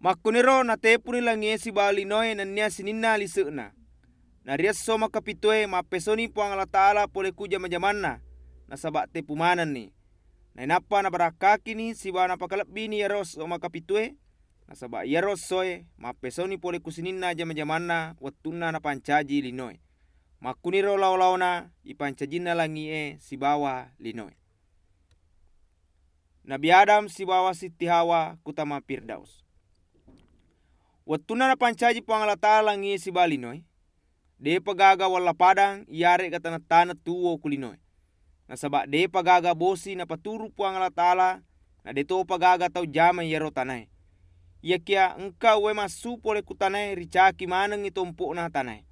Makuniro na tepuni langi sibawa linoy na niya sininna liseuna. Na riyaso makapitoy mapesoni po ang Allah Ta'ala pole kuja majamanna na sabate pumanan ni. Na inapa na barakaki ni sibawa na pakalabbi ni yaros o makapitoy na sabak yaros soy mapesoni pole kusininna jamajamanna wattunna na pancaji linoy. Makuniro law na ipancajinna langi sibawa linoy. Nabi Adam sibawa Sitti Hawa kutama Pirdaus. Wattuna na pancaji po ang Allah Ta'ala langi sibawa linoy. De pagaga wala padang iyare katana tuwo kulinoy. Na sabak de pagaga bosi na paturu po ang Allah Ta'ala na deto pagaga tau jamay yaro tanay. Iya kia engkau we masu pole kutanay ricaki maneng itompo na tanay.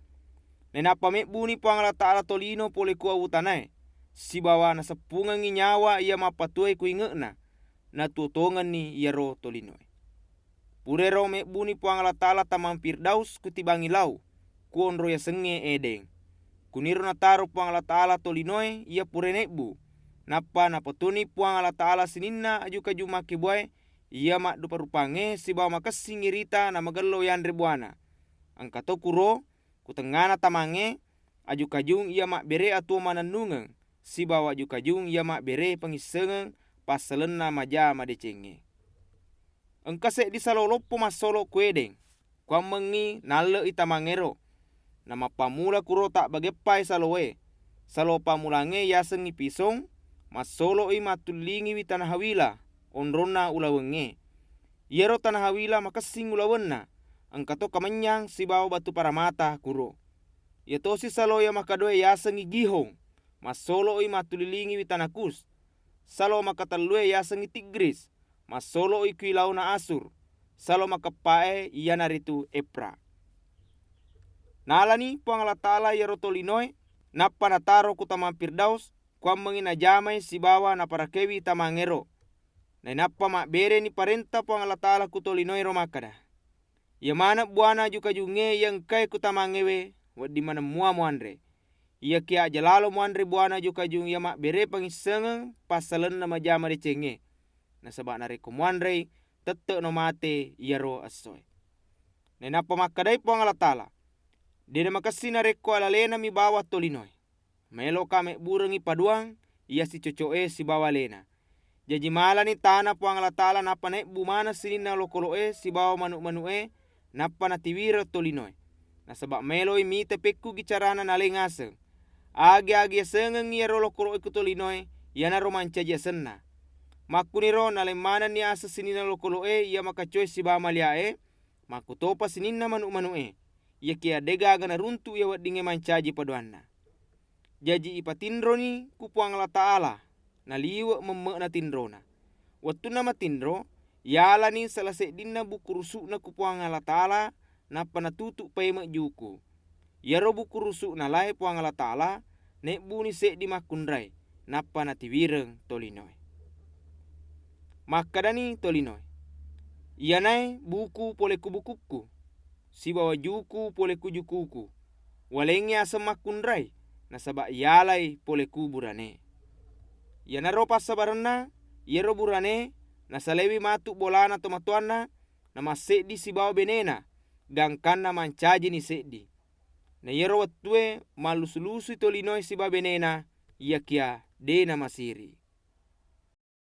Nena pamebuni po ang Allah Ta'ala tolino pole kuawu tanay. Sibawa na sapungang inyawa iya mapatuay kuingena na tutongan ni yaro tolinoy. Purero mebuni po ang Allah Ta'ala tamang Pirdaus kutibang ilaw. Kuonro ya senge edeng. Kuniro na taro po ang Allah Ta'ala tolinoy iya purenebu. Napa napatuni po ang Allah Ta'ala sininna aju makibuay iya mak duparupange sibawa makasing irita na magalo yan ribuana. Ang katokuro kutengana tamange aju kajung iya mak bere atu mananungeng sibawa aju kajung iya mak bere pangisengeng pasalen na maja madecenge. Engkase di salolopo masolo kuedeng. Kwa mengi nale itamangero. Nama pamula kuro tak bagepai saloe. Salo pamulangé yaseng ipisong. Masolo i matulingi wi tanah hawila. Onrona ulawenge. Yero tanah hawila makasing ulawenna. Angkato kamanyang sibawa batu paramata kuro. Yatosi salo ya makadoe yaseng igihong. Masolo i matulilingi wi tanah kus. Salo makatalue yaseng itigris. Masolo i kuilau na asur. Salo makapae iya naritu epra. Nalani po ang Allah Ta'ala yaro tolinoy napa nataro kutama Pirdaus kwa mengina jamay sibawa na parakewi tamangero. Na napa makbere ni parenta po ang Allah Ta'ala kutolinoy romakada. Yamana buana juga junge yang kay kutamangewe wadi mana mua muandre. Iya kia jalalo muandre buana juga jung ya makbere pangisengeng pasalan na majama decenge. Na sabak na reko muandre tete no mate yaro asoy. Na napa makadai po ang Allah Ta'ala. Dede makasih na reko alalena mi bawa tolinoy. Melo kame burengi paduang iya si cocoe si bawa lena. Jaji mala ni tanah po ang Allah Ta'ala napa nek bumana sinina lokoloe si bawa manuk-manue napa natiwira tolinoy. Nasabak melo imi tepekku gicarana nalengase. Agi-agi sengeng iya lokoloe kutolinoy yana romanca jasenna. Makuniro nalemana ni asa sinina lokoloe iya makacoy si bawa maliae. Makutopa sinina manuk-manue. Ia kia dega agana runtu ya wadinge mancaji paduanna. Jaji ipatindro ni kupuang Allah Ta'ala. Na liwa memek na tindro na. Waktu nama tindro. Yala ni salasek dinna buku rusuk na kupuang Allah Ta'ala. Napa na tutuk paimak juku. Yaro buku rusuk na lai puang Allah Ta'ala. Nek buni sek di makundrai. Napa na tiwireng tolinoy. Makadani tolinoy. Iyanai buku pole kubukuku. Sibawa juku pole kujukuku. Walenge asam makundrai. Nasabak yalai pole kuburane. Yana ropa sabarana. Yero burane. Nasalewi matuk bolana tomatuana. Nama seddi sibawa benena. Gangkana mancaji ni seddi. Na yero watue malus-lusu tolinoy sibawa benena. Iya kia dena masiri.